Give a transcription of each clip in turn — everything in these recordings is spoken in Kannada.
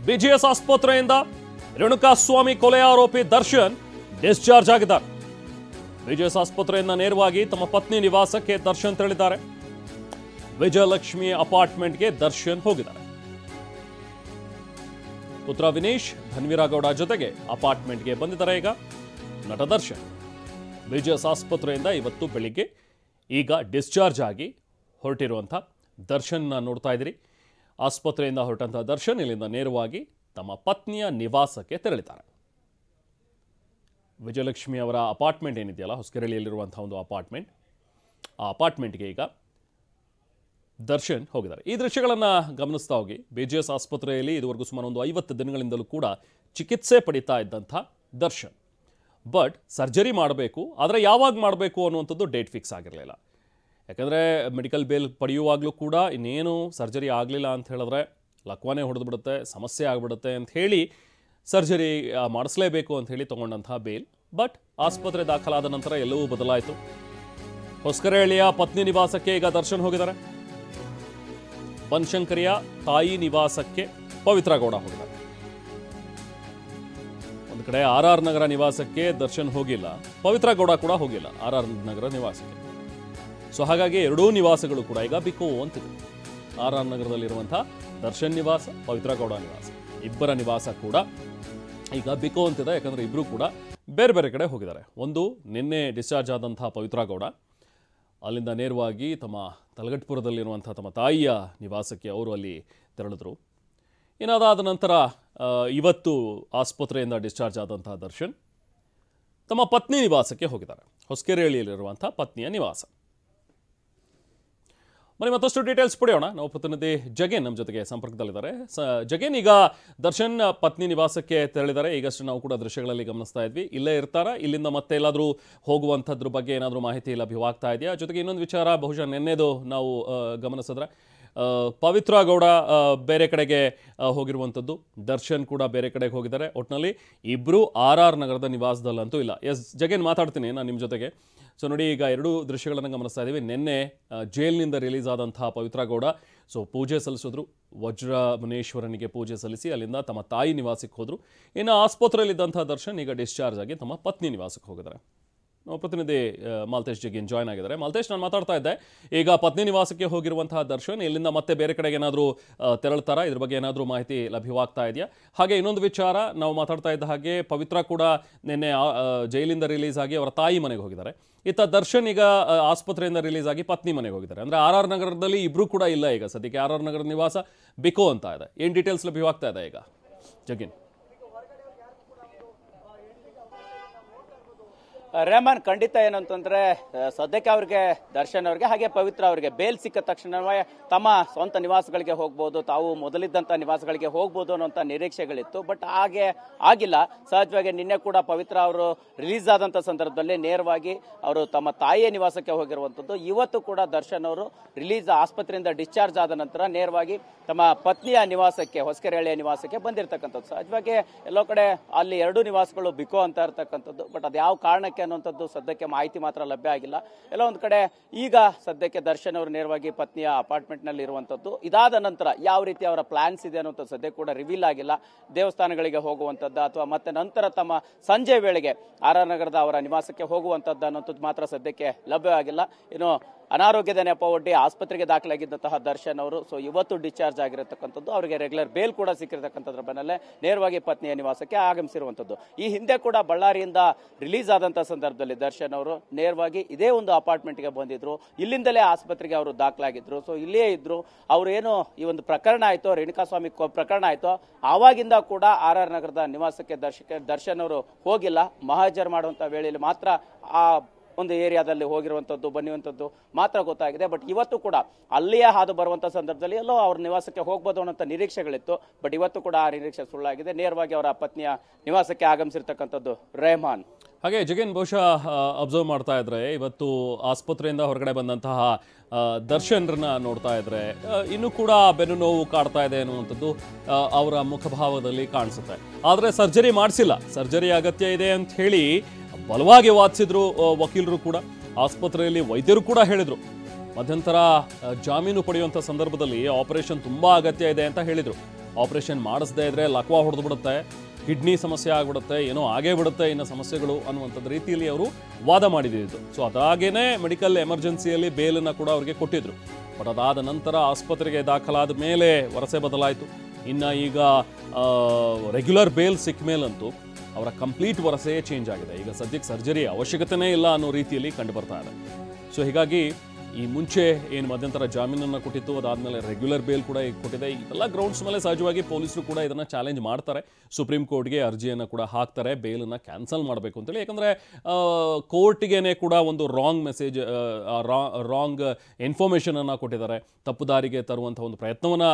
ಬಿಜಿಎಸ್ ಆಸ್ಪತ್ರೆಯಿಂದ ರೇಣುಕಾಸ್ವಾಮಿ ಕೊಲೆ ಆರೋಪಿ ದರ್ಶನ್ ಡಿಸ್ಚಾರ್ಜ್ ಆಗಿದ್ದಾರೆ. ಬಿಜಿಎಸ್ ಆಸ್ಪತ್ರೆಯಿಂದ ನೇರವಾಗಿ ತಮ್ಮ ಪತ್ನಿ ನಿವಾಸಕ್ಕೆ ದರ್ಶನ್ ತೆರಳಿದ್ದಾರೆ. ವಿಜಯಲಕ್ಷ್ಮಿ ಅಪಾರ್ಟ್ಮೆಂಟ್ಗೆ ದರ್ಶನ್ ಹೋಗಿದ್ದಾರೆ. ಪುತ್ರ ವಿನೇಶ್ ಧನ್ವೀರಗೌಡ ಜೊತೆಗೆ ಅಪಾರ್ಟ್ಮೆಂಟ್ಗೆ ಬಂದಿದ್ದಾರೆ. ಈಗ ನಟ ದರ್ಶನ್ ಬಿಜಿಎಸ್ ಆಸ್ಪತ್ರೆಯಿಂದ ಇವತ್ತು ಬೆಳಿಗ್ಗೆ ಈಗ ಡಿಸ್ಚಾರ್ಜ್ ಆಗಿ ಹೊರಟಿರುವಂಥ ದರ್ಶನ್ ನೋಡ್ತಾ ಇದ್ದೀರಿ. ಆಸ್ಪತ್ರೆಯಿಂದ ಹೊರಟಂಥ ದರ್ಶನ್ ಇಲ್ಲಿಂದ ನೇರವಾಗಿ ತಮ್ಮ ಪತ್ನಿಯ ನಿವಾಸಕ್ಕೆ ತೆರಳಿದ್ದಾರೆ. ವಿಜಯಲಕ್ಷ್ಮಿ ಅವರ ಅಪಾರ್ಟ್ಮೆಂಟ್ ಏನಿದೆಯಲ್ಲ, ಹೊಸಕೆರೆಹಳ್ಳಿಯಲ್ಲಿರುವಂಥ ಒಂದು ಅಪಾರ್ಟ್ಮೆಂಟ್, ಆ ಅಪಾರ್ಟ್ಮೆಂಟ್ಗೆ ಈಗ ದರ್ಶನ್ ಹೋಗಿದ್ದಾರೆ. ಈ ದೃಶ್ಯಗಳನ್ನು ಗಮನಿಸ್ತಾ ಹೋಗಿ, ಬಿಜಿಎಸ್ ಆಸ್ಪತ್ರೆಯಲ್ಲಿ ಇದುವರೆಗೂ ಸುಮಾರು ಒಂದು 50 ದಿನಗಳಿಂದಲೂ ಕೂಡ ಚಿಕಿತ್ಸೆ ಪಡಿತಾ ಇದ್ದಂಥ ದರ್ಶನ್ ಬಟ್ ಸರ್ಜರಿ ಮಾಡಬೇಕು, ಆದರೆ ಯಾವಾಗ ಮಾಡಬೇಕು ಅನ್ನುವಂಥದ್ದು ಡೇಟ್ ಫಿಕ್ಸ್ ಆಗಿರಲಿಲ್ಲ. ಯಾಕಂದರೆ ಮೆಡಿಕಲ್ ಬೇಲ್ ಪಡೆಯುವಾಗಲೂ ಕೂಡ ಇನ್ನೇನು ಸರ್ಜರಿ ಆಗಲಿಲ್ಲ ಅಂತ ಹೇಳಿದ್ರೆ ಲಕ್ವಾನೇ ಹೊಡೆದುಬಿಡುತ್ತೆ, ಸಮಸ್ಯೆ ಆಗಿಬಿಡುತ್ತೆ ಅಂತ ಹೇಳಿ ಸರ್ಜರಿ ಮಾಡಿಸಲೇಬೇಕು ಅಂತ ಹೇಳಿ ತೊಗೊಂಡಂತಹ ಬೇಲ್. ಬಟ್ ಆಸ್ಪತ್ರೆ ದಾಖಲಾದ ನಂತರ ಎಲ್ಲವೂ ಬದಲಾಯಿತು. ಹೊಸಕೆರೆಹಳ್ಳಿಯ ಪತ್ನಿ ನಿವಾಸಕ್ಕೆ ಈಗ ದರ್ಶನ್ ಹೋಗಿದ್ದಾರೆ. ಬನಶಂಕರಿಯ ತಾಯಿ ನಿವಾಸಕ್ಕೆ ಪವಿತ್ರ ಗೌಡ ಹೋಗಿದ್ದಾರೆ. ಒಂದು ಕಡೆ RR ನಗರ ನಿವಾಸಕ್ಕೆ ದರ್ಶನ್ ಹೋಗಿಲ್ಲ, ಪವಿತ್ರ ಗೌಡ ಕೂಡ ಹೋಗಿಲ್ಲ RR ನಗರ ನಿವಾಸಕ್ಕೆ. ಸೊ ಹಾಗಾಗಿ ಎರಡೂ ನಿವಾಸಗಳು ಕೂಡ ಈಗ ಬಿಕೋ ಅಂತಿದೆ. RR ನಗರದಲ್ಲಿರುವಂಥ ದರ್ಶನ್ ನಿವಾಸ, ಪವಿತ್ರ ಗೌಡ ನಿವಾಸ, ಇಬ್ಬರ ನಿವಾಸ ಕೂಡ ಈಗ ಬಿಕೋ ಅಂತಿದೆ. ಯಾಕಂದರೆ ಇಬ್ಬರು ಕೂಡ ಬೇರೆ ಬೇರೆ ಕಡೆ ಹೋಗಿದ್ದಾರೆ. ಒಂದು ನಿನ್ನೆ ಡಿಸ್ಚಾರ್ಜ್ ಆದಂಥ ಪವಿತ್ರ ಗೌಡ ಅಲ್ಲಿಂದ ನೇರವಾಗಿ ತಮ್ಮ ತಲಗಟ್ಪುರದಲ್ಲಿರುವಂಥ ತಮ್ಮ ತಾಯಿಯ ನಿವಾಸಕ್ಕೆ ಅವರು ಅಲ್ಲಿ ತೆರಳಿದ್ರು. ಇನ್ನಾದಾದ ನಂತರ ಇವತ್ತು ಆಸ್ಪತ್ರೆಯಿಂದ ಡಿಸ್ಚಾರ್ಜ್ ಆದಂಥ ದರ್ಶನ್ ತಮ್ಮ ಪತ್ನಿ ನಿವಾಸಕ್ಕೆ ಹೋಗಿದ್ದಾರೆ. ಹೊಸಕೆರೆಹಳ್ಳಿಯಲ್ಲಿರುವಂಥ ಪತ್ನಿಯ ನಿವಾಸ. ಮನೆ ಮತ್ತಷ್ಟು ಡೀಟೇಲ್ಸ್ ಪಡೆಯೋಣ. ನಾವು ಪ್ರತಿನಿಧಿ ಜಗೇನ್ ನಮ್ಮ ಜೊತೆಗೆ ಸಂಪರ್ಕದಲ್ಲಿದ್ದಾರೆ. ಜಗೇನ್, ಈಗ ದರ್ಶನ್ ಪತ್ನಿ ನಿವಾಸಕ್ಕೆ ತೆರಳಿದ್ದಾರೆ. ಈಗಷ್ಟು ನಾವು ಕೂಡ ದೃಶ್ಯಗಳಲ್ಲಿ ಗಮನಿಸ್ತಾ ಇದ್ವಿ. ಇಲ್ಲೇ ಇರ್ತಾರಾ, ಇಲ್ಲಿಂದ ಮತ್ತೆ ಎಲ್ಲಾದರೂ ಹೋಗುವಂಥದ್ರ ಬಗ್ಗೆ ಏನಾದರೂ ಮಾಹಿತಿ ಲಭ್ಯವಾಗ್ತಾ ಇದೆಯಾ? ಜೊತೆಗೆ ಇನ್ನೊಂದು ವಿಚಾರ, ಬಹುಶಃ ನಿನ್ನೆದು ನಾವು ಗಮನಿಸಿದ್ರೆ ಪವಿತ್ರ ಗೌಡ ಬೇರೆ ಕಡೆಗೆ ಹೋಗಿರುವಂಥದ್ದು, ದರ್ಶನ್ ಕೂಡ ಬೇರೆ ಕಡೆಗೆ ಹೋಗಿದ್ದಾರೆ. ಒಟ್ಟಿನಲ್ಲಿ ಇಬ್ಬರು RR ನಗರದ ನಿವಾಸದಲ್ಲಂತೂ ಇಲ್ಲ. ಜಗೇನ್, ಮಾತಾಡ್ತೀನಿ ನಾನು ನಿಮ್ಮ ಜೊತೆಗೆ. ಸೊ ನೋಡಿ, ಈಗ ಎರಡೂ ದೃಶ್ಯಗಳನ್ನು ಗಮನಿಸ್ತಾ ಇದ್ದೀವಿ. ನಿನ್ನೆ ಜೈಲಿನಿಂದ ರಿಲೀಸ್ ಆದಂತಹ ಪವಿತ್ರ ಗೌಡ ಪೂಜೆ ಸಲ್ಲಿಸಿದ್ರು. ವಜ್ರ ಮುನೇಶ್ವರನಿಗೆ ಪೂಜೆ ಸಲ್ಲಿಸಿ ಅಲ್ಲಿಂದ ತಮ್ಮ ತಾಯಿ ನಿವಾಸಕ್ಕೆ ಹೋದರು. ಇನ್ನು ಆಸ್ಪತ್ರೆಯಲ್ಲಿದ್ದಂಥ ದರ್ಶನ್ ಈಗ ಡಿಸ್ಚಾರ್ಜ್ ಆಗಿ ತಮ್ಮ ಪತ್ನಿ ನಿವಾಸಕ್ಕೆ ಹೋಗಿದ್ದಾರೆ. ನಾವು ಪ್ರತಿನಿಧಿ ಮಾಲ್ತೇಶ್ ಜಗೀನ್ ಜಾಯ್ನ್ ಆಗಿದ್ದಾರೆ. ಮಾಲ್ತೇಶ್, ನಾನು ಮಾತಾಡ್ತಾ ಇದ್ದೆ, ಈಗ ಪತ್ನಿ ನಿವಾಸಕ್ಕೆ ಹೋಗಿರುವಂತಹ ದರ್ಶನ್ ಇಲ್ಲಿಂದ ಮತ್ತೆ ಬೇರೆ ಕಡೆಗೆ ಏನಾದರೂ ತೆರಳ್ತಾರಾ? ಇದ್ರ ಬಗ್ಗೆ ಏನಾದರೂ ಮಾಹಿತಿ ಲಭ್ಯವಾಗ್ತಾ ಇದೆಯಾ? ಹಾಗೆ ಇನ್ನೊಂದು ವಿಚಾರ, ನಾವು ಮಾತಾಡ್ತಾ ಇದ್ದ ಹಾಗೆ ಪವಿತ್ರ ಕೂಡ ನಿನ್ನೆ ಜೈಲಿಂದ ರಿಲೀಸ್ ಆಗಿ ಅವರ ತಾಯಿ ಮನೆಗೆ ಹೋಗಿದ್ದಾರೆ. ಇತ್ತ ದರ್ಶನ್ ಈಗ ಆಸ್ಪತ್ರೆಯಿಂದ ರಿಲೀಸ್ ಆಗಿ ಪತ್ನಿ ಮನೆಗೆ ಹೋಗಿದ್ದಾರೆ. ಅಂದರೆ RR ನಗರದಲ್ಲಿ ಇಬ್ಬರು ಕೂಡ ಇಲ್ಲ ಈಗ ಸದ್ಯಕ್ಕೆ. RR ನಗರದ ನಿವಾಸ ಬಿಕೋ ಅಂತ ಇದೆ. ಏನು ಡೀಟೇಲ್ಸ್ ಲಭ್ಯವಾಗ್ತಾ ಇದೆ ಈಗ ಜಗೀನ್? ರೆಹಮಾನ್, ಖಂಡಿತ ಏನು ಅಂತಂದ್ರೆ ಸದ್ಯಕ್ಕೆ ಅವ್ರಿಗೆ, ದರ್ಶನ್ ಅವ್ರಿಗೆ ಹಾಗೆ ಪವಿತ್ರ ಅವರಿಗೆ ಬೇಲ್ ಸಿಕ್ಕ ತಕ್ಷಣವೇ ತಮ್ಮ ಸ್ವಂತ ನಿವಾಸಗಳಿಗೆ ಹೋಗ್ಬೋದು, ತಾವು ಮೊದಲಿದ್ದಂಥ ನಿವಾಸಗಳಿಗೆ ಹೋಗ್ಬೋದು ಅನ್ನೋಂಥ ನಿರೀಕ್ಷೆಗಳಿತ್ತು. ಬಟ್ ಹಾಗೆ ಆಗಿಲ್ಲ. ಸಹಜವಾಗಿ ನಿನ್ನೆ ಕೂಡ ಪವಿತ್ರ ಅವರು ರಿಲೀಸ್ ಆದಂಥ ಸಂದರ್ಭದಲ್ಲಿ ನೇರವಾಗಿ ಅವರು ತಮ್ಮ ತಾಯಿಯ ನಿವಾಸಕ್ಕೆ ಹೋಗಿರುವಂಥದ್ದು. ಇವತ್ತು ಕೂಡ ದರ್ಶನ್ ಅವರು ಆಸ್ಪತ್ರೆಯಿಂದ ಡಿಸ್ಚಾರ್ಜ್ ಆದ ನಂತರ ನೇರವಾಗಿ ತಮ್ಮ ಪತ್ನಿಯ ನಿವಾಸಕ್ಕೆ, ಹೊಸಕೆರೆಹಳ್ಳಿಯ ನಿವಾಸಕ್ಕೆ ಬಂದಿರತಕ್ಕಂಥದ್ದು. ಸಹಜವಾಗಿ ಎಲ್ಲೋ ಕಡೆ ಅಲ್ಲಿ ಎರಡು ನಿವಾಸಗಳು ಬಿಕೋ ಅಂತ ಇರ್ತಕ್ಕಂಥದ್ದು. ಬಟ್ ಅದು ಯಾವ ಕಾರಣಕ್ಕೆ ಅನ್ನುವಂಥದ್ದು ಸದ್ಯಕ್ಕೆ ಮಾಹಿತಿ ಮಾತ್ರ ಲಭ್ಯ ಆಗಿಲ್ಲ. ಎಲ್ಲ ಒಂದು ಕಡೆ ಈಗ ಸದ್ಯಕ್ಕೆ ದರ್ಶನ್ ಅವರು ನೇರವಾಗಿ ಪತ್ನಿಯ ಅಪಾರ್ಟ್ಮೆಂಟ್ ನಲ್ಲಿ ಇರುವಂತದ್ದು. ಇದಾದ ನಂತರ ಯಾವ ರೀತಿ ಅವರ ಪ್ಲಾನ್ಸ್ ಇದೆ ಅನ್ನುವಂಥದ್ದು ಸದ್ಯ ಕೂಡ ರಿವೀಲ್ ಆಗಿಲ್ಲ. ದೇವಸ್ಥಾನಗಳಿಗೆ ಹೋಗುವಂಥದ್ದು ಅಥವಾ ಮತ್ತೆ ನಂತರ ತಮ್ಮ ಸಂಜೆ ವೇಳೆಗೆ RR ನಗರದ ಅವರ ನಿವಾಸಕ್ಕೆ ಹೋಗುವಂಥದ್ದು ಅನ್ನೋಂಥದ್ದು ಮಾತ್ರ ಸದ್ಯಕ್ಕೆ ಲಭ್ಯವಾಗಿಲ್ಲ. ಇನ್ನು ಅನಾರೋಗ್ಯದ ನೆಪ ಒಡ್ಡಿ ಆಸ್ಪತ್ರೆಗೆ ದಾಖಲಾಗಿದ್ದಂತಹ ದರ್ಶನ್ ಅವರು ಇವತ್ತು ಡಿಸ್ಚಾರ್ಜ್ ಆಗಿರತಕ್ಕಂಥದ್ದು. ಅವರಿಗೆ ರೆಗ್ಯುಲರ್ ಬೇಲ್ ಕೂಡ ಸಿಕ್ಕಿರತಕ್ಕಂಥದ್ರ ಬೆನ್ನಲ್ಲೇ ನೇರವಾಗಿ ಪತ್ನಿಯ ನಿವಾಸಕ್ಕೆ ಆಗಮಿಸಿರುವಂಥದ್ದು. ಈ ಹಿಂದೆ ಕೂಡ ಬಳ್ಳಾರಿಯಿಂದ ರಿಲೀಸ್ ಆದಂತಹ ಸಂದರ್ಭದಲ್ಲಿ ದರ್ಶನ್ ಅವರು ನೇರವಾಗಿ ಇದೇ ಒಂದು ಅಪಾರ್ಟ್ಮೆಂಟ್ಗೆ ಬಂದಿದ್ರು. ಇಲ್ಲಿಂದಲೇ ಆಸ್ಪತ್ರೆಗೆ ಅವರು ದಾಖಲಾಗಿದ್ರು. ಇಲ್ಲಿಯೇ ಇದ್ರು. ಅವರು ಏನು ಈ ಒಂದು ಪ್ರಕರಣ ಆಯ್ತೋ, ರೇಣುಕಾಸ್ವಾಮಿ ಪ್ರಕರಣ ಆಯ್ತೋ, ಆವಾಗಿಂದ ಕೂಡ RR ನಗರದ ನಿವಾಸಕ್ಕೆ ದರ್ಶನ್ ಅವರು ಹೋಗಿಲ್ಲ. ಮಹಾಜರ್ ಮಾಡುವಂತ ವೇಳೆಯಲ್ಲಿ ಮಾತ್ರ ಆ ಒಂದು ಏರಿಯಾದಲ್ಲಿ ಹೋಗಿರುವಂಥದ್ದು, ಬನ್ನಿರುವಂಥದ್ದು ಮಾತ್ರ ಗೊತ್ತಾಗಿದೆ. ಬಟ್ ಇವತ್ತು ಕೂಡ ಅಲ್ಲಿಯೇ ಹಾದು ಬರುವಂಥ ಸಂದರ್ಭದಲ್ಲಿ ಎಲ್ಲೋ ಅವ್ರ ನಿವಾಸಕ್ಕೆ ಹೋಗ್ಬೋದು ಅನ್ನೋಂಥ ನಿರೀಕ್ಷೆಗಳಿತ್ತು. ಬಟ್ ಇವತ್ತು ಕೂಡ ಆ ನಿರೀಕ್ಷೆ ಸುಳ್ಳಾಗಿದೆ. ನೇರವಾಗಿ ಅವರ ಪತ್ನಿಯ ನಿವಾಸಕ್ಕೆ ಆಗಮಿಸಿರ್ತಕ್ಕಂಥದ್ದು ರೆಹಮಾನ್. ಹಾಗೆ ಜಗನ್, ಬಹುಶಃ ಅಬ್ಸರ್ವ್ ಮಾಡ್ತಾ ಇದ್ರೆ ಇವತ್ತು ಆಸ್ಪತ್ರೆಯಿಂದ ಹೊರಗಡೆ ಬಂದಂತಹ ದರ್ಶನ್ರನ್ನ ನೋಡ್ತಾ ಇದ್ರೆ ಇನ್ನೂ ಕೂಡ ಬೆನ್ನು ನೋವು ಕಾಡ್ತಾ ಇದೆ ಅನ್ನುವಂಥದ್ದು ಅವರ ಮುಖಭಾವದಲ್ಲಿ ಕಾಣಿಸುತ್ತೆ. ಆದರೆ ಸರ್ಜರಿ ಮಾಡಿಸಿಲ್ಲ, ಸರ್ಜರಿ ಅಗತ್ಯ ಇದೆ ಅಂತ ಹೇಳಿ ಬಲವಾಗಿ ವಾದಿಸಿದ್ರು ವಕೀಲರು ಕೂಡ. ಆಸ್ಪತ್ರೆಯಲ್ಲಿ ವೈದ್ಯರು ಕೂಡ ಹೇಳಿದರು ಮಧ್ಯಂತರ ಜಾಮೀನು ಪಡೆಯುವಂಥ ಸಂದರ್ಭದಲ್ಲಿ ಆಪರೇಷನ್ ತುಂಬ ಅಗತ್ಯ ಇದೆ ಅಂತ ಹೇಳಿದರು. ಆಪರೇಷನ್ ಮಾಡಿಸದೇ ಇದ್ರೆ ಲಕ್ವಾ ಹೊಡೆದು ಬಿಡುತ್ತೆ, ಕಿಡ್ನಿ ಸಮಸ್ಯೆ ಆಗಿಬಿಡುತ್ತೆ, ಏನೋ ಆಗೇ ಬಿಡುತ್ತೆ ಇನ್ನು ಸಮಸ್ಯೆಗಳು ಅನ್ನುವಂಥದ್ದು ರೀತಿಯಲ್ಲಿ ಅವರು ವಾದ ಮಾಡಿದ್ದು. ಸೊ ಅದಾಗೇನೆ ಮೆಡಿಕಲ್ ಎಮರ್ಜೆನ್ಸಿಯಲ್ಲಿ ಬೇಲನ್ನು ಕೂಡ ಅವರಿಗೆ ಕೊಟ್ಟಿದ್ರು. ಬಟ್ ಅದಾದ ನಂತರ ಆಸ್ಪತ್ರೆಗೆ ದಾಖಲಾದ ಮೇಲೆ ವರಸೆ ಬದಲಾಯಿತು. ಇನ್ನು ಈಗ ರೆಗ್ಯುಲರ್ ಬೇಲ್ ಸಿಕ್ಕ ಮೇಲಂತೂ ಅವರ ಕಂಪ್ಲೀಟ್ ವರಸೆ ಚೇಂಜ್ ಆಗಿದೆ. ಈಗ ಸದ್ಯಕ್ಕೆ ಸರ್ಜರಿ ಅವಶ್ಯಕತೆನೇ ಇಲ್ಲ ಅನ್ನೋ ರೀತಿಯಲ್ಲಿ ಕಂಡು ಬರ್ತಾ ಇದೆ. ಸೊ ಹೀಗಾಗಿ ಈ ಮುಂಚೆ ಏನು ಮಧ್ಯಂತರ ಜಾಮೀನನ್ನು ಕೊಟ್ಟಿತ್ತು, ಅದಾದಮೇಲೆ ರೆಗ್ಯುಲರ್ ಬೇಲ್ ಕೂಡ ಈಗ ಕೊಟ್ಟಿದೆ. ಇವೆಲ್ಲ ಗ್ರೌಂಡ್ಸ್ ಮೇಲೆ ಸಹಜವಾಗಿ ಪೊಲೀಸರು ಕೂಡ ಇದನ್ನು ಚಾಲೆಂಜ್ ಮಾಡ್ತಾರೆ, ಸುಪ್ರೀಂ ಕೋರ್ಟ್ಗೆ ಅರ್ಜಿಯನ್ನು ಕೂಡ ಹಾಕ್ತಾರೆ ಬೇಲನ್ನು ಕ್ಯಾನ್ಸಲ್ ಮಾಡಬೇಕು ಅಂತೇಳಿ. ಯಾಕಂದರೆ ಕೋರ್ಟಿಗೇನೆ ಕೂಡ ಒಂದು ರಾಂಗ್ ಮೆಸೇಜ್, ರಾಂಗ್ ಇನ್ಫಾರ್ಮೇಷನನ್ನು ಕೊಟ್ಟಿದ್ದಾರೆ, ತಪ್ಪು ದಾರಿಗೆ ತರುವಂಥ ಒಂದು ಪ್ರಯತ್ನವನ್ನು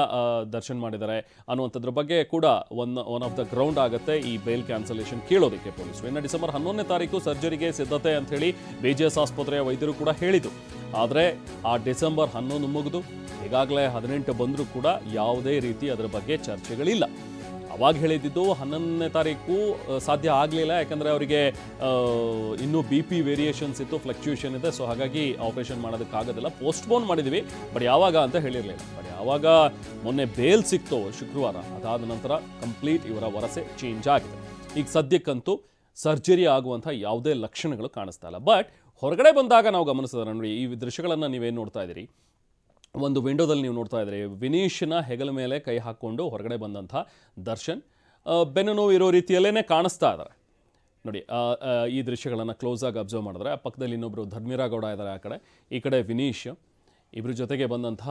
ದರ್ಶನ್ ಮಾಡಿದ್ದಾರೆ ಅನ್ನುವಂಥದ್ರ ಬಗ್ಗೆ ಕೂಡ ಒನ್ ಆಫ್ ದ ಗ್ರೌಂಡ್ ಆಗುತ್ತೆ ಈ ಬೇಲ್ ಕ್ಯಾನ್ಸಲೇಷನ್ ಕೇಳೋದಕ್ಕೆ ಪೊಲೀಸರು. ಇನ್ನು ಡಿಸೆಂಬರ್ 11ನೇ ತಾರೀಕು ಸರ್ಜರಿಗೆ ಸಿದ್ಧತೆ ಅಂಥೇಳಿ BJS ಆಸ್ಪತ್ರೆಯ ವೈದ್ಯರು ಕೂಡ ಹೇಳಿದರು. ಆದರೆ ಆ ಡಿಸೆಂಬರ್ 11 ಮುಗಿದು ಈಗಾಗಲೇ 18 ಬಂದರೂ ಕೂಡ ಯಾವುದೇ ರೀತಿ ಅದರ ಬಗ್ಗೆ ಚರ್ಚೆಗಳಿಲ್ಲ. ಅವಾಗ ಹೇಳಿದ್ದು 11ನೇ ತಾರೀಕು ಸಾಧ್ಯ ಆಗಲಿಲ್ಲ, ಯಾಕಂದರೆ ಅವರಿಗೆ ಇನ್ನೂ BP ವೇರಿಯೇಷನ್ಸ್ ಇತ್ತು, ಫ್ಲಕ್ಚುಯೇಷನ್ ಇದೆ. ಸೊ ಹಾಗಾಗಿ ಆಪರೇಷನ್ ಮಾಡೋದಕ್ಕಾಗೋದಿಲ್ಲ, ಪೋಸ್ಟ್ಪೋನ್ ಮಾಡಿದ್ವಿ. ಬಟ್ ಯಾವಾಗ ಅಂತ ಹೇಳಿರಲಿಲ್ಲ. ಬಟ್ ಯಾವಾಗ ಮೊನ್ನೆ ಬೇಲ್ ಸಿಕ್ತೋ ಶುಕ್ರವಾರ, ಅದಾದ ನಂತರ ಕಂಪ್ಲೀಟ್ ಇವರ ವರಸೆ ಚೇಂಜ್ ಆಗಿದೆ. ಈಗ ಸದ್ಯಕ್ಕಂತೂ ಸರ್ಜರಿ ಆಗುವಂಥ ಯಾವುದೇ ಲಕ್ಷಣಗಳು ಕಾಣಿಸ್ತಾ ಇಲ್ಲ. ಬಟ್ ಹೊರಗಡೆ ಬಂದಾಗ ನಾವು ಗಮನಿಸಿದ್ರೆ ನೋಡಿ, ಈ ದೃಶ್ಯಗಳನ್ನು ನೀವೇನು ನೋಡ್ತಾ ಇದ್ದೀರಿ, ಒಂದು ವಿಂಡೋದಲ್ಲಿ ನೀವು ನೋಡ್ತಾ ಇದ್ದೀರಿ, ವಿನೀಶ್ನ ಹೆಗಲ ಮೇಲೆ ಕೈ ಹಾಕ್ಕೊಂಡು ಹೊರಗಡೆ ಬಂದಂಥ ದರ್ಶನ್ ಬೆನ್ನು ನೋವು ಇರೋ ರೀತಿಯಲ್ಲೇ ಕಾಣಿಸ್ತಾ ಇದ್ದಾರೆ ನೋಡಿ. ಈ ದೃಶ್ಯಗಳನ್ನು ಕ್ಲೋಸಾಗಿ ಅಬ್ಸರ್ವ್ ಮಾಡಿದ್ರೆ, ಪಕ್ಕದಲ್ಲಿ ಇನ್ನೊಬ್ಬರು ಧರ್ಮೀರಾ ಗೌಡ ಇದ್ದಾರೆ, ಆ ಕಡೆ ಈ ಕಡೆ ವಿನೀಶ್, ಇಬ್ಬರ ಜೊತೆಗೆ ಬಂದಂಥ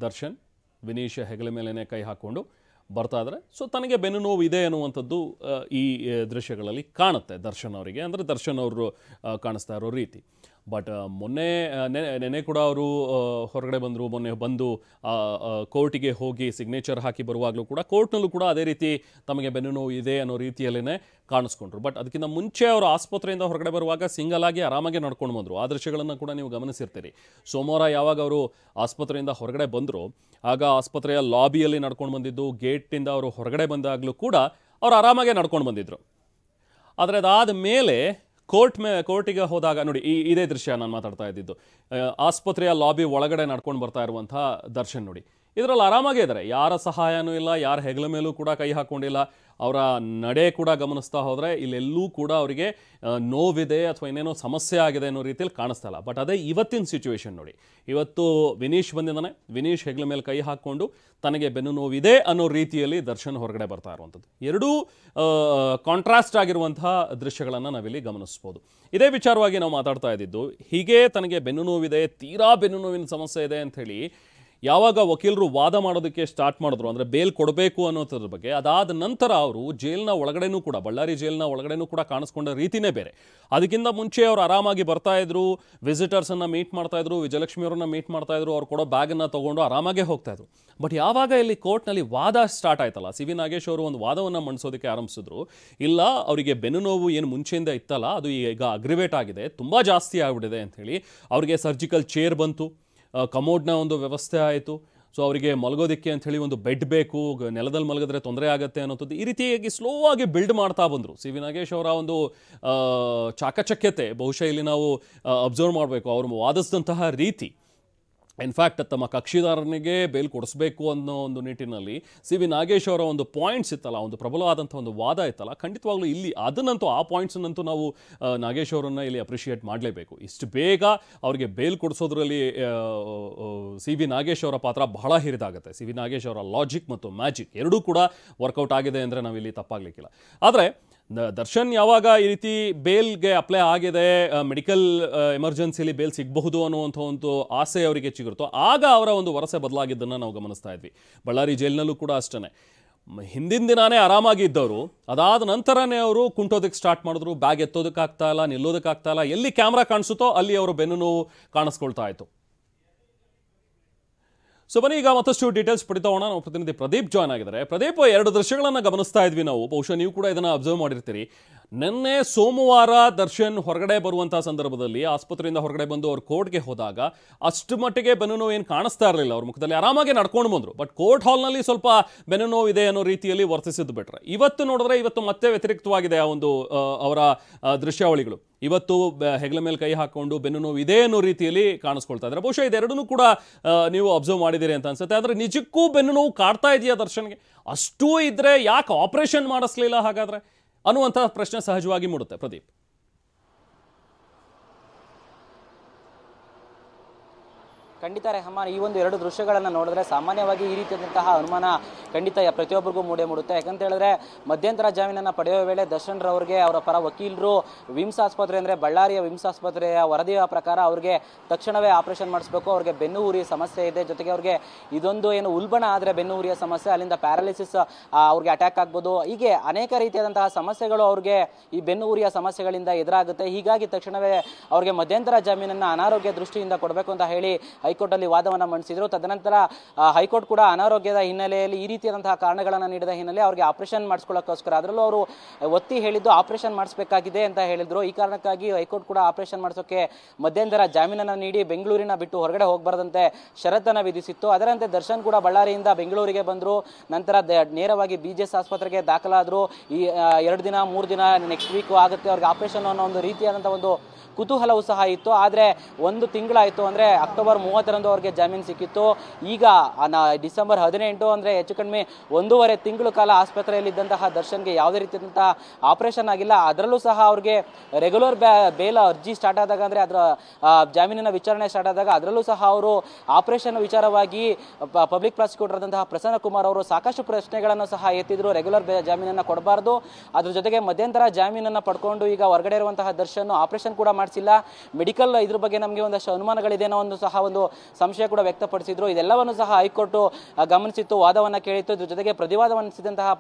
ದರ್ಶನ್ ವಿನೀಶ್ ಹೆಗಲ ಮೇಲೇ ಕೈ ಹಾಕ್ಕೊಂಡು ಬರ್ತಾ ಇದ್ದಾರೆ. ಸೊ ತನಗೆ ಬೆನ್ನು ನೋವು ಇದೆ ಅನ್ನುವಂಥದ್ದು ಈ ದೃಶ್ಯಗಳಲ್ಲಿ ಕಾಣುತ್ತೆ ದರ್ಶನ್ ಅವರಿಗೆ, ಅಂದರೆ ದರ್ಶನ್ ಅವರು ಕಾಣಿಸ್ತಾ ಇರೋ ರೀತಿ. ಬಟ್ ನೆನೆ ಕೂಡ ಅವರು ಹೊರಗಡೆ ಬಂದರು. ಮೊನ್ನೆ ಬಂದು ಕೋರ್ಟಿಗೆ ಹೋಗಿ ಸಿಗ್ನೇಚರ್ ಹಾಕಿ ಬರುವಾಗಲೂ ಕೂಡ ಕೋರ್ಟ್ನಲ್ಲೂ ಕೂಡ ಅದೇ ರೀತಿ ತಮಗೆ ಬೆನ್ನು ನೋವು ಇದೆ ಅನ್ನೋ ರೀತಿಯಲ್ಲೇ ಕಾಣಿಸ್ಕೊಂಡ್ರು. ಬಟ್ ಅದಕ್ಕಿಂತ ಮುಂಚೆ ಅವರು ಆಸ್ಪತ್ರೆಯಿಂದ ಹೊರಗಡೆ ಬರುವಾಗ ಸಿಂಗಲ್ ಆಗಿ ಆರಾಮಾಗಿ ನಡ್ಕೊಂಡು ಬಂದರು. ಆ ದೃಶ್ಯಗಳನ್ನು ಕೂಡ ನೀವು ಗಮನಿಸಿರ್ತೀರಿ. ಸೋಮವಾರ ಯಾವಾಗ ಅವರು ಆಸ್ಪತ್ರೆಯಿಂದ ಹೊರಗಡೆ ಬಂದರು, ಆಗ ಆಸ್ಪತ್ರೆಯ ಲಾಬಿಯಲ್ಲಿ ನಡ್ಕೊಂಡು ಬಂದಿದ್ದು, ಗೇಟಿಂದ ಅವರು ಹೊರಗಡೆ ಬಂದಾಗಲೂ ಕೂಡ ಅವರು ಆರಾಮಾಗೆ ನಡ್ಕೊಂಡು ಬಂದಿದ್ದರು. ಆದರೆ ಅದಾದ ಮೇಲೆ ಕೋರ್ಟಿಗೆ ಹೋದಾಗ ನೋಡಿ, ಇದೇ ದೃಶ್ಯ ನಾನು ಮಾತಾಡ್ತಾ ಇದ್ದಿದ್ದು, ಆಸ್ಪತ್ರೆಯ ಲಾಬಿ ಒಳಗಡೆ ನಡ್ಕೊಂಡು ಬರ್ತಾ ಇರುವಂಥ ದರ್ಶನ್ ನೋಡಿ. ಇದರಲ್ಲಿ ಆರಾಮಾಗೇ ಇದ್ದಾರೆ, ಯಾರ ಸಹಾಯನೂ ಇಲ್ಲ, ಯಾರ ಹೆಗಲ ಮೇಲೂ ಕೂಡ ಕೈ ಹಾಕ್ಕೊಂಡಿಲ್ಲ. ಅವರ ನಡೆ ಕೂಡ ಗಮನಿಸ್ತಾ ಹೋದರೆ ಇಲ್ಲೆಲ್ಲೂ ಕೂಡ ಅವರಿಗೆ ನೋವಿದೆ ಅಥವಾ ಇನ್ನೇನೋ ಸಮಸ್ಯೆ ಆಗಿದೆ ಅನ್ನೋ ರೀತಿಯಲ್ಲಿ ಕಾಣಿಸ್ತಾ ಇಲ್ಲ. ಬಟ್ ಅದೇ ಇವತ್ತಿನ ಸಿಚುವೇಶನ್ ನೋಡಿ, ಇವತ್ತು ವಿನೀಶ್ ಬಂದಿದ್ದಾನೆ, ವಿನೀಶ್ ಹೆಗಲ ಮೇಲೆ ಕೈ ಹಾಕ್ಕೊಂಡು ತನಗೆ ಬೆನ್ನು ನೋವಿದೆ ಅನ್ನೋ ರೀತಿಯಲ್ಲಿ ದರ್ಶನ್ ಹೊರಗಡೆ ಬರ್ತಾ ಇರುವಂಥದ್ದು. ಎರಡೂ ಕಾಂಟ್ರಾಸ್ಟ್ ಆಗಿರುವಂತಹ ದೃಶ್ಯಗಳನ್ನು ನಾವಿಲ್ಲಿ ಗಮನಿಸ್ಬೋದು. ಇದೇ ವಿಚಾರವಾಗಿ ನಾವು ಮಾತಾಡ್ತಾ ಇದ್ದಿದ್ದು, ಹೀಗೆ ತನಗೆ ಬೆನ್ನು ನೋವಿದೆ, ತೀರಾ ಬೆನ್ನು ನೋವಿನ ಸಮಸ್ಯೆ ಇದೆ ಅಂಥೇಳಿ ಯಾವಾಗ ವಕೀಲರು ವಾದ ಮಾಡೋದಕ್ಕೆ ಸ್ಟಾರ್ಟ್ ಮಾಡಿದ್ರು, ಅಂದರೆ ಬೇಲ್ ಕೊಡಬೇಕು ಅನ್ನೋದ್ರ ಬಗ್ಗೆ, ಅದಾದ ನಂತರ ಅವರು ಜೈಲಿನ ಒಳಗಡೆನೂ ಕೂಡ, ಬಳ್ಳಾರಿ ಜೈಲಿನ ಒಳಗಡೆನೂ ಕೂಡ ಕಾಣಿಸ್ಕೊಂಡ ರೀತಿನೇ ಬೇರೆ. ಅದಕ್ಕಿಂತ ಮುಂಚೆ ಅವರು ಆರಾಮಾಗಿ ಬರ್ತಾ ಇದ್ರು, ವಿಸಿಟರ್ಸನ್ನು ಮೀಟ್ ಮಾಡ್ತಾ ಇದ್ರು, ವಿಜಯಲಕ್ಷ್ಮಿ ಅವರನ್ನ ಮೀಟ್ ಮಾಡ್ತಾ ಇದ್ರು, ಅವ್ರು ಕೊಡೋ ಬ್ಯಾಗನ್ನು ತೊಗೊಂಡು ಆರಾಮಾಗೇ ಹೋಗ್ತಾ ಇದ್ರು. ಬಟ್ ಯಾವಾಗ ಇಲ್ಲಿ ಕೋರ್ಟ್ನಲ್ಲಿ ವಾದ ಸ್ಟಾರ್ಟ್ ಆಯ್ತಲ್ಲ, CV ನಾಗೇಶ್ ಅವರು ಒಂದು ವಾದವನ್ನು ಮಂಡಿಸೋದಕ್ಕೆ ಆರಂಭಿಸಿದ್ರು. ಇಲ್ಲ, ಅವರಿಗೆ ಬೆನ್ನು ನೋವು ಏನು ಮುಂಚೆಯಿಂದ ಇತ್ತಲ್ಲ, ಅದು ಈಗ ಅಗ್ರಿವೇಟ್ ಆಗಿದೆ, ತುಂಬ ಜಾಸ್ತಿ ಆಗಿಬಿಟ್ಟಿದೆ ಅಂಥೇಳಿ ಅವರಿಗೆ ಸರ್ಜಿಕಲ್ ಚೇರ್ ಬಂತು, ಕಮೋಡ್ನ ಒಂದು ವ್ಯವಸ್ಥೆ ಆಯಿತು. ಸೊ ಅವರಿಗೆ ಮಲಗೋದಕ್ಕೆ ಅಂಥೇಳಿ ಒಂದು ಬೆಡ್ ಬೇಕು, ನೆಲದಲ್ಲಿ ಮಲಗಿದ್ರೆ ತೊಂದರೆ ಆಗುತ್ತೆ ಅನ್ನೋಂಥದ್ದು ಈ ರೀತಿಯಾಗಿ ಸ್ಲೋ ಆಗಿ ಬಿಲ್ಡ್ ಮಾಡ್ತಾ ಬಂದರು. CV ನಾಗೇಶ್ ಅವರ ಒಂದು ಚಾಕಚಕ್ಯತೆ ಬಹುಶಃ ಇಲ್ಲಿ ನಾವು ಅಬ್ಸರ್ವ್ ಮಾಡಬೇಕು. ಅವರು ವಾದಿಸಿದಂತಹ ರೀತಿ, ಇನ್ಫ್ಯಾಕ್ಟ್ ತಮ್ಮ ಕಕ್ಷಿದಾರನಿಗೆ ಬೇಲ್ ಕೊಡಿಸ್ಬೇಕು ಅನ್ನೋ ಒಂದು ನಿಟ್ಟಿನಲ್ಲಿ CV ನಾಗೇಶ್ ಅವರ ಒಂದು ಪಾಯಿಂಟ್ಸ್ ಇತ್ತಲ್ಲ, ಒಂದು ಪ್ರಬಲವಾದಂಥ ಒಂದು ವಾದ ಇತ್ತಲ್ಲ, ಖಂಡಿತವಾಗ್ಲೂ ಇಲ್ಲಿ ಅದನ್ನಂತೂ ಆ ಪಾಯಿಂಟ್ಸನ್ನಂತೂ ನಾವು ನಾಗೇಶ್ ಅವರನ್ನು ಇಲ್ಲಿ ಅಪ್ರಿಷಿಯೇಟ್ ಮಾಡಲೇಬೇಕು. ಇಷ್ಟು ಬೇಗ ಅವರಿಗೆ ಬೇಲ್ ಕೊಡಿಸೋದ್ರಲ್ಲಿ CV ನಾಗೇಶ್ ಅವರ ಪಾತ್ರ ಬಹಳ ಹಿರಿದಾಗುತ್ತೆ. CV ನಾಗೇಶ್ ಅವರ ಲಾಜಿಕ್ ಮತ್ತು ಮ್ಯಾಜಿಕ್ ಎರಡೂ ಕೂಡ ವರ್ಕೌಟ್ ಆಗಿದೆ ಅಂದರೆ ನಾವಿಲ್ಲಿ ತಪ್ಪಾಗಲಿಕ್ಕಿಲ್ಲ. ಆದರೆ ದರ್ಶನ್ ಯಾವಾಗ ಈ ರೀತಿ ಬೇಲ್ಗೆ ಅಪ್ಲೈ ಆಗಿದೆ, ಮೆಡಿಕಲ್ ಎಮರ್ಜೆನ್ಸಿಲಿ ಬೇಲ್ ಸಿಗಬಹುದು ಅನ್ನುವಂಥ ಒಂದು ಆಸೆ ಅವರಿಗೆ ಚಿಗುರುತ್ತೋ, ಆಗ ಅವರ ಒಂದು ವರಸೆ ಬದಲಾಗಿದ್ದನ್ನು ನಾವು ಗಮನಿಸ್ತಾ ಇದ್ವಿ. ಬಳ್ಳಾರಿ ಜೈಲಿನಲ್ಲೂ ಕೂಡ ಅಷ್ಟೇ, ಹಿಂದಿನ ದಿನಾನೇ ಆರಾಮಾಗಿ ಇದ್ದವರು ಅದಾದ ನಂತರನೇ ಅವರು ಕುಂಟೋದಕ್ಕೆ ಸ್ಟಾರ್ಟ್ ಮಾಡಿದ್ರು. ಬ್ಯಾಗ್ ಎತ್ತೋದಕ್ಕಾಗ್ತಾ ಇಲ್ಲ, ನಿಲ್ಲೋದಕ್ಕಾಗ್ತಾ ಇಲ್ಲ, ಎಲ್ಲಿ ಕ್ಯಾಮ್ರಾ ಕಾಣಿಸುತ್ತೋ ಅಲ್ಲಿ ಅವರು ಬೆನ್ನು ನೋವು ಕಾಣಿಸ್ಕೊಳ್ತಾ ಇತ್ತು. ಸೊ ಬನ್ನಿ ಈಗ ಮತ್ತಷ್ಟು ಡೀಟೇಲ್ಸ್ ಪಡಿತಾ ಹೋಗೋಣ. ನಾವು ಪ್ರತಿನಿಧಿ ಪ್ರದೀಪ್ ಜಾಯ್ನ್ ಆಗಿದ್ದಾರೆ. ಪ್ರದೀಪ್, ಎರಡು ದೃಶ್ಯಗಳನ್ನು ಗಮನಿಸ್ತಾ ಇದ್ವಿ ನಾವು, ಬಹುಶಃ ನೀವು ಕೂಡ ಇದನ್ನು ಅಬ್ಸರ್ವ್ ಮಾಡಿರ್ತೀರಿ. ನಿನ್ನೆ ಸೋಮವಾರ ದರ್ಶನ್ ಹೊರಗಡೆ ಬರುವಂತಹ ಸಂದರ್ಭದಲ್ಲಿ ಆಸ್ಪತ್ರೆಯಿಂದ ಹೊರಗಡೆ ಬಂದು ಅವ್ರು ಕೋರ್ಟ್ಗೆ ಹೋದಾಗ ಅಷ್ಟು ಮಟ್ಟಿಗೆ ಬೆನ್ನು ನೋವು ಏನು ಕಾಣಿಸ್ತಾ ಇರಲಿಲ್ಲ. ಅವ್ರ ಮುಖದಲ್ಲಿ ಆರಾಮಾಗಿ ನಡ್ಕೊಂಡು ಬಂದರು. ಬಟ್ ಕೋರ್ಟ್ ಹಾಲ್ನಲ್ಲಿ ಸ್ವಲ್ಪ ಬೆನ್ನು ನೋವು ಇದೆ ಅನ್ನೋ ರೀತಿಯಲ್ಲಿ ವರ್ತಿಸಿದ್ದು ಬಿಟ್ರೆ ಇವತ್ತು ನೋಡಿದ್ರೆ ಇವತ್ತು ಮತ್ತೆ ವ್ಯತಿರಿಕ್ತವಾಗಿದೆ ಆ ಒಂದು ಅವರ ದೃಶ್ಯಾವಳಿಗಳು. ಇವತ್ತು ಹೆಗಲ ಮೇಲೆ ಕೈ ಹಾಕೊಂಡು ಬೆನ್ನು ನೋವು ಇದೆ ಅನ್ನೋ ರೀತಿಯಲ್ಲಿ ಕಾಣಿಸ್ಕೊಳ್ತಾ ಇದ್ದಾರೆ. ಬಹುಶಃ ಇದೆರಡನ್ನೂ ಕೂಡ ನೀವು ಅಬ್ಸರ್ವ್ ಮಾಡಿದ್ದೀರಿ ಅಂತ ಅನ್ಸುತ್ತೆ. ಆದರೆ ನಿಜಕ್ಕೂ ಬೆನ್ನು ನೋವು ಕಾಡ್ತಾ ಇದೆಯಾ ದರ್ಶನ್ಗೆ? ಅಷ್ಟೂ ಇದ್ರೆ ಯಾಕೆ ಆಪರೇಷನ್ ಮಾಡಿಸ್ಲಿಲ್ಲ ಹಾಗಾದ್ರೆ ಅನ್ನುವಂಥ ಪ್ರಶ್ನೆ ಸಹಜವಾಗಿ ಮೂಡುತ್ತೆ. ಪ್ರದೀಪ್, ಖಂಡಿತ ರೆಹಮಾನ್, ಈ ಒಂದು ಎರಡು ದೃಶ್ಯಗಳನ್ನು ನೋಡಿದ್ರೆ ಸಾಮಾನ್ಯವಾಗಿ ಈ ರೀತಿಯಾದಂತಹ ಅನುಮಾನ ಖಂಡಿತ ಪ್ರತಿಯೊಬ್ಬರಿಗೂ ಮೂಡುತ್ತೆ. ಯಾಕಂತ ಹೇಳಿದ್ರೆ ಮಧ್ಯಂತರ ಜಾಮೀನನ್ನು ಪಡೆಯುವ ವೇಳೆ ದರ್ಶನ್ ರವರಿಗೆ ಅವರ ಪರ ವಕೀಲರು ವಿಮ್ಸ್ ಆಸ್ಪತ್ರೆ ಅಂದರೆ ಬಳ್ಳಾರಿಯ ವಿಮ್ಸ್ ಆಸ್ಪತ್ರೆಯ ವರದಿಯ ಪ್ರಕಾರ ಅವ್ರಿಗೆ ತಕ್ಷಣವೇ ಆಪರೇಷನ್ ಮಾಡಿಸ್ಬೇಕು, ಅವ್ರಿಗೆ ಬೆನ್ನು ಉರಿಯ ಸಮಸ್ಯೆ ಇದೆ, ಜೊತೆಗೆ ಅವ್ರಿಗೆ ಇದೊಂದು ಏನು ಉಲ್ಬಣ ಆದರೆ ಬೆನ್ನು ಉರಿಯ ಸಮಸ್ಯೆ, ಅಲ್ಲಿಂದ ಪ್ಯಾರಾಲಿಸಿಸ್ ಅವ್ರಿಗೆ ಅಟ್ಯಾಕ್ ಆಗ್ಬೋದು, ಹೀಗೆ ಅನೇಕ ರೀತಿಯಾದಂತಹ ಸಮಸ್ಯೆಗಳು ಅವ್ರಿಗೆ ಈ ಬೆನ್ನು ಉರಿಯ ಸಮಸ್ಯೆಗಳಿಂದ ಎದುರಾಗುತ್ತೆ. ಹೀಗಾಗಿ ತಕ್ಷಣವೇ ಅವ್ರಿಗೆ ಮಧ್ಯಂತರ ಜಾಮೀನನ್ನು ಅನಾರೋಗ್ಯ ದೃಷ್ಟಿಯಿಂದ ಕೊಡಬೇಕು ಅಂತ ಹೇಳಿ ಹೈಕೋರ್ಟ್ ಅಲ್ಲಿ ವಾದವನ್ನು ಮಂಡಿಸಿದ್ರು. ತದನಂತರ ಹೈಕೋರ್ಟ್ ಕೂಡ ಅನಾರೋಗ್ಯದ ಹಿನ್ನೆಲೆಯಲ್ಲಿ ಈ ರೀತಿಯಾದಂತಹ ಕಾರಣಗಳನ್ನು ನೀಡಿದ ಹಿನ್ನೆಲೆ ಅವರಿಗೆ ಆಪರೇಷನ್ ಮಾಡಿಸ್ಕೊಳ್ಳೋಕ್ಕೋಸ್ಕರ ಅದರಲ್ಲೂ ಅವರು ಒತ್ತಿ ಹೇಳಿದ್ದು ಆಪರೇಷನ್ ಮಾಡಿಸಬೇಕಾಗಿದೆ ಅಂತ ಹೇಳಿದ್ರು. ಈ ಕಾರಣಕ್ಕಾಗಿ ಹೈಕೋರ್ಟ್ ಕೂಡ ಆಪರೇಷನ್ ಮಾಡಿಸೋಕೆ ಮಧ್ಯಂತರ ಜಾಮೀನನ್ನು ನೀಡಿ ಬೆಂಗಳೂರಿನ ಬಿಟ್ಟು ಹೊರಗಡೆ ಹೋಗಬಾರದಂತೆ ಷರತ್ತನ್ನು ವಿಧಿಸಿತ್ತು. ಅದರಂತೆ ದರ್ಶನ್ ಕೂಡ ಬಳ್ಳಾರಿಯಿಂದ ಬೆಂಗಳೂರಿಗೆ ಬಂದರು. ನಂತರ ನೇರವಾಗಿ BJS ಆಸ್ಪತ್ರೆಗೆ ದಾಖಲಾದರು. ಈ 2 ದಿನ 3 ದಿನ ನೆಕ್ಸ್ಟ್ ವೀಕ್ ಆಗುತ್ತೆ ಅವ್ರಿಗೆ ಆಪರೇಷನ್ ಅನ್ನೋ ಒಂದು ರೀತಿಯಾದಂಥ ಒಂದು ಕುತೂಹಲವೂ ಸಹ ಇತ್ತು. ಆದರೆ 1 ತಿಂಗಳಾಯಿತು, ಅಂದರೆ ಅಕ್ಟೋಬರ್ 30ರಂದು ಅವ್ರಿಗೆ ಜಾಮೀನು ಸಿಕ್ಕಿತ್ತು. ಈಗ ಡಿಸೆಂಬರ್ 18 ಅಂದರೆ ಹೆಚ್ಚು ಕಡಿಮೆ 1.5 ತಿಂಗಳು ಕಾಲ ಆಸ್ಪತ್ರೆಯಲ್ಲಿದ್ದಂತಹ ದರ್ಶನ್ಗೆ ಯಾವುದೇ ರೀತಿಯಾದಂತಹ ಆಪರೇಷನ್ ಆಗಿಲ್ಲ. ಅದರಲ್ಲೂ ಸಹ ಅವ್ರಿಗೆ ರೆಗ್ಯುಲರ್ ಬೇಲ್ ಅರ್ಜಿ ಸ್ಟಾರ್ಟ್ ಆದಾಗ, ಅಂದರೆ ಅದರ ಜಾಮೀನಿನ ವಿಚಾರಣೆ ಸ್ಟಾರ್ಟ್ ಆದಾಗ ಅದರಲ್ಲೂ ಸಹ ಅವರು ಆಪರೇಷನ್ ವಿಚಾರವಾಗಿ ಪಬ್ಲಿಕ್ ಪ್ರಾಸಿಕ್ಯೂಟರ್ ಆದಂತಹ ಪ್ರಸನ್ನ ಕುಮಾರ್ ಅವರು ಸಾಕಷ್ಟು ಪ್ರಶ್ನೆಗಳನ್ನು ಸಹ ಎತ್ತಿದ್ರು. ರೆಗ್ಯುಲರ್ ಜಾಮೀನನ್ನು ಕೊಡಬಾರ್ದು, ಅದ್ರ ಜೊತೆಗೆ ಮಧ್ಯಂತರ ಜಾಮೀನನ್ನು ಪಡ್ಕೊಂಡು ಈಗ ಹೊರಗಡೆ ಇರುವಂತಹ ದರ್ಶನ್ ಆಪರೇಷನ್ ಕೂಡ ಮಾಡಿಸಿಲ್ಲ, ಮೆಡಿಕಲ್ ಇದ್ರ ಬಗ್ಗೆ ನಮಗೆ ಒಂದಷ್ಟು ಅನುಮಾನಗಳಿದೇನೋ ಒಂದು ಸಹ ಒಂದು ಸಂಶಯ ಕೂಡ ವ್ಯಕ್ತಪಡಿಸಿದ್ರು. ಇದೆಲ್ಲವನ್ನು ಸಹ ಹೈಕೋರ್ಟ್ ಗಮನಿಸಿತ್ತು, ವಾದವನ್ನು ಕೇಳಿತ್ತು. ಇದ್ರ ಜೊತೆಗೆ ಪ್ರತಿವಾದವನ್ನಿಸಿದಂತಹ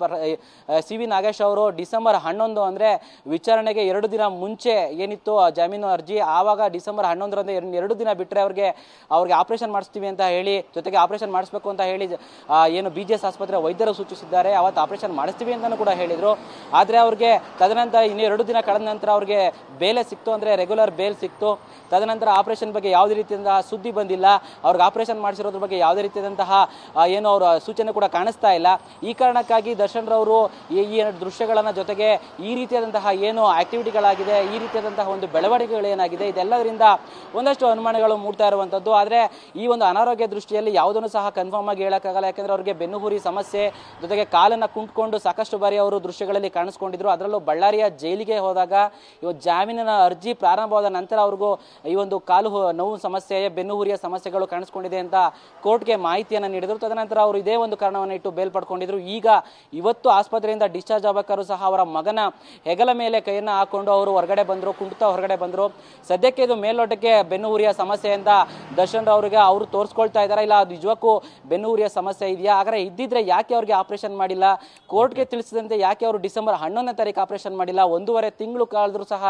CV ನಾಗೇಶ್ ಅವರು ಡಿಸೆಂಬರ್ 11 ಅಂದರೆ ವಿಚಾರಣೆಗೆ 2 ದಿನ ಮುಂಚೆ ಏನಿತ್ತು ಜಾಮೀನು ಅರ್ಜಿ, ಆವಾಗ ಡಿಸೆಂಬರ್ 11ರಂದು 2 ದಿನ ಬಿಟ್ಟರೆ ಅವ್ರಿಗೆ ಆಪರೇಷನ್ ಮಾಡಿಸ್ತೀವಿ ಅಂತ ಹೇಳಿ, ಜೊತೆಗೆ ಆಪರೇಷನ್ ಮಾಡಿಸ್ಬೇಕು ಅಂತ ಹೇಳಿ ಏನು BJS ಆಸ್ಪತ್ರೆ ವೈದ್ಯರು ಸೂಚಿಸಿದ್ದಾರೆ. ಅವತ್ತು ಆಪರೇಷನ್ ಮಾಡಿಸ್ತೀವಿ ಅಂತಲೂ ಕೂಡ ಹೇಳಿದರು. ಆದರೆ ಅವ್ರಿಗೆ ತದನಂತರ ಇನ್ನು 2 ದಿನ ಕಳೆದ ನಂತರ ಅವ್ರಿಗೆ ಬೇಲೆ ಸಿಕ್ತು, ಅಂದರೆ ರೆಗ್ಯುಲರ್ ಬೇಲ್ ಸಿಕ್ತು. ತದನಂತರ ಆಪರೇಷನ್ ಬಗ್ಗೆ ಯಾವುದೇ ರೀತಿಯಾದಂತಹ ಸುದ್ದಿ ಬಂದಿಲ್ಲ. ಅವ್ರಿಗೆ ಆಪರೇಷನ್ ಮಾಡಿಸಿರೋದ್ರ ಬಗ್ಗೆ ಯಾವುದೇ ರೀತಿಯಾದಂತಹ ಏನು ಅವರ ಸೂಚನೆ ಕೂಡ ಕಾಣಿಸ್ತಾ ಇಲ್ಲ. ಈ ಕಾರಣಕ್ಕಾಗಿ ದರ್ಶನ್ ರವರು ಈ ದೃಶ್ಯಗಳನ್ನು ಜೊತೆಗೆ ಈ ರೀತಿಯಾದಂತಹ ಏನು ಆಕ್ಟಿವಿಟಿಗಳಾಗಿದೆ, ಈ ರೀತಿಯಾದಂತಹ ಒಂದು ಬೆಳವಣಿಗೆಗಳೇನಾಗಿದೆ, ಇದೆಲ್ಲದರಿಂದ ಒಂದಷ್ಟು ಅನುಮಾನಗಳು ಮೂಡ್ತಾ ಇರುವಂಥದ್ದು. ಆದರೆ ಈ ಒಂದು ಅನಾರೋಗ್ಯ ದೃಷ್ಟಿಯಲ್ಲಿ ಯಾವುದನ್ನು ಸಹ ಕನ್ಫರ್ಮ್ ಆಗಿ ಹೇಳೋಕ್ಕಾಗಲ್ಲ. ಯಾಕೆಂದರೆ ಅವರಿಗೆ ಬೆನ್ನುಹುರಿ ಸಮಸ್ಯೆ, ಜೊತೆಗೆ ಕಾಲನ್ನು ಕುಂಟ್ಕೊಂಡು ಸಾಕಷ್ಟು ಬಾರಿ ಅವರು ದೃಶ್ಯಗಳಲ್ಲಿ ಕಾಣಿಸ್ಕೊಂಡಿದ್ರು. ಅದರಲ್ಲೂ ಬಳ್ಳಾರಿಯ ಜೈಲಿಗೆ ಹೋದಾಗ ಇವತ್ತು ಜಾಮೀನಿನ ಅರ್ಜಿ ಪ್ರಾರಂಭವಾದ ನಂತರ ಅವ್ರಿಗೂ ಈ ಒಂದು ಕಾಲು ನೋವು ಸಮಸ್ಯೆ, ಬೆನ್ನುಹುರಿಯ ಸಮಸ್ಯೆಗಳು ಕಾಣಿಸ್ಕೊಂಡಿದೆ ಅಂತ ಕೋರ್ಟ್ಗೆ ಮಾಹಿತಿಯನ್ನು ನೀಡಿದರು. ತದನಂತರ ಅವರು ಇದೇ ಒಂದು ಕಾರಣವನ್ನು ಇಟ್ಟು ಬೇಲ್ ಪಡ್ಕೊಂಡಿದ್ರು. ಈಗ ಇವತ್ತು ಆಸ್ಪತ್ರೆಯಿಂದ ಡಿಸ್ಚಾರ್ಜ್ ಆಗಬೇಕಾದ್ರೂ ಸಹ ಅವರ ಮಗನ ಹೆಗಲ ಮೇಲೆ ಕೈಯನ್ನು ಹಾಕೊಂಡು ಅವರು ಹೊರಗಡೆ ಬಂದರು, ಕುಂಟುತ್ತಾ ಹೊರಗಡೆ ಬಂದರು. ಸದ್ಯಕ್ಕೆ ಇದು ಮೇಲ್ನೋಟಕ್ಕೆ ಬೆನ್ನುಹುರಿಯ ಸಮಸ್ಯೆ ಅಂತ ದರ್ಶನ್ ಅವರಿಗೆ ಅವರು ತೋರಿಸ್ಕೊಳ್ತಾ ಇದ್ದಾರೆ. ಇಲ್ಲ, ಅದು ನಿಜಕ್ಕೂ ಬೆನ್ನುಹುರಿಯ ಸಮಸ್ಯೆ ಇದೆಯಾ? ಆದರೆ ಇದ್ದಿದ್ರೆ ಯಾಕೆ ಅವ್ರಿಗೆ ಆಪರೇಷನ್ ಮಾಡಿಲ್ಲ? ಕೋರ್ಟ್ಗೆ ತಿಳಿಸಿದಂತೆ ಯಾಕೆ ಅವರು ಡಿಸೆಂಬರ್ 11ನೇ ತಾರೀಕು ಆಪರೇಷನ್ ಮಾಡಿಲ್ಲ? 1.5 ತಿಂಗಳು ಕಳೆದರೂ ಸಹ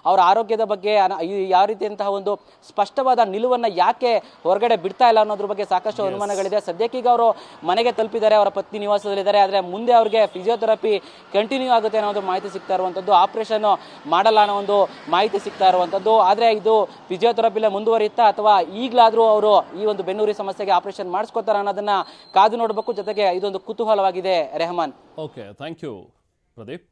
ಅವರ ಆರೋಗ್ಯದ ಬಗ್ಗೆ ಯಾವ ರೀತಿಯಂತಹ ಒಂದು ಸ್ಪಷ್ಟವಾದ ನಿಲುವನ್ನು ಯಾಕೆ ಹೊರಗಡೆ ಬಿಡ್ತಾ ಇಲ್ಲ ಅನ್ನೋದ್ರ ಬಗ್ಗೆ ಸಾಕಷ್ಟು ಅನುಮಾನಗಳಿದೆ. ಸದ್ಯಕ್ಕೀಗ ಅವರು ಮನೆಗೆ ತಲುಪಿದ್ದಾರೆ, ಅವರ ಪತ್ನಿ ನಿವಾಸದಲ್ಲಿದ್ದಾರೆ. ಆದರೆ ಮುಂದೆ ಅವ್ರಿಗೆ ಫಿಸಿಯೋಥೆರಪಿ ಕಂಟಿನ್ಯೂ ಆಗುತ್ತೆ ಅನ್ನೋ ಒಂದು ಮಾಹಿತಿ ಸಿಗ್ತಾ ಇರುವಂಥದ್ದು, ಆಪರೇಷನ್ ಮಾಡಲ್ಲ ಅನ್ನೋ ಒಂದು ಮಾಹಿತಿ ಸಿಗ್ತಾ ಇರುವಂಥದ್ದು. ಆದರೆ ಇದು ಫಿಸಿಯೋಥೆರಪಿಲೇ ಮುಂದುವರಿಯುತ್ತಾ ಅಥವಾ ಈಗಲಾದರೂ ಅವರು ಈ ಒಂದು ಬೆನ್ನುಹುರಿ ಸಮಸ್ಯೆಗೆ ಆಪರೇಷನ್ ಮಾಡಿಸ್ಕೋತಾರೆ ಅನ್ನೋದನ್ನ ಕಾದು ನೋಡಬೇಕು. ಜೊತೆಗೆ ಇದೊಂದು ಕುತೂಹಲವಾಗಿದೆ Rehman. Okay, thank you Pradeep.